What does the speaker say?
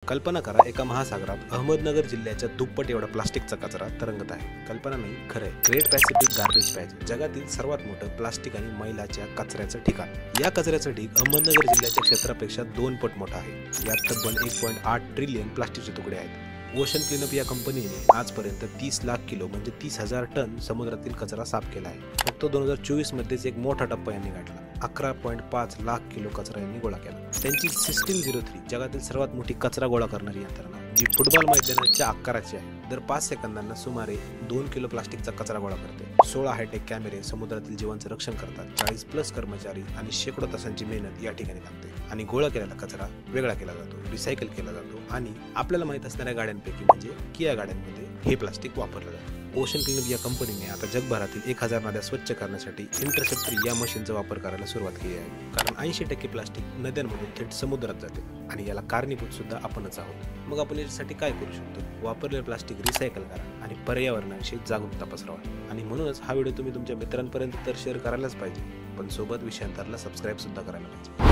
कल्पना करा, एका महासागरात अहमदनगर जिल्ह्याच्या दुप्पट एवढा प्लास्टिकचा कचरा तरंगत आहे. कल्पना नाही, खरंय. ग्रेट पॅसिफिक गार्बेज पॅच, जगातील सर्वात मोठं प्लास्टिक आणि मैलाच्या कचऱ्याचं ठिकाण. या कचऱ्याचं ढीग अहमदनगर जिल्ह्याच्या क्षेत्रापेक्षा 2 पट मोठा आहे. यात तब्बल 1.8 ट्रिलियन प्लास्टिकचे तुकडे आहेत. ओशन क्लीनअप या कंपनीने आजपर्यंत 30 लाख किलो म्हणजे 30,000 टन समुद्रातील कचरा साफ केला आहे. फक्त 2024 मध्येच एक मोठा टप्पा यांनी गाठला. 11.5 लाख किलो कचरा यांनी गोळा केला. त्यांची सिस्टीम 03 जगातील सर्वात मोठी कचरा गोळा करणारी यंत्रणा, जी फुटबॉल मैदानाच्या आकाराची आहे, दर 5 सेकंदांना सुमारे 2 किलो प्लास्टिकचा कचरा गोळा करते. 16 हायटेक कॅमेरे समुद्रातील जीवांचं रक्षण करतात. 40+ कर्मचारी आणि शेकडो तासांची मेहनत या ठिकाणी लागते. आणि गोळा केलेला कचरा वेगळा केला जातो, रिसायकल केला जातो आणि आपल्याला माहित असणाऱ्या गाड्यांपैकी म्हणजे किया गाड्यांमध्ये हे प्लास्टिक वापरलं जातं. ओशन क्लीनअप या कंपनीने आता जगभरातील 1000 नद्या स्वच्छ करण्यासाठी इंटरसेप्टर या मशीनचा वापर करायला सुरुवात केली आहे. कारण 80% प्लास्टिक नद्यांमधून थेट समुद्रात जाते आणि याला कारणीभूत सुद्धा आपणच आहोत. मग आपण याच्यासाठी काय करू शकतो? वापरलेले प्लास्टिक रिसायकल करा आणि पर्यावरणाविषयी जागरूकता पसरवा. आणि म्हणूनच हा व्हिडिओ तुम्ही तुमच्या मित्रांपर्यंत तर शेअर करायलाच पाहिजे, पण सोबत विषयांतरला सबस्क्राईब सुद्धा करायला पाहिजे.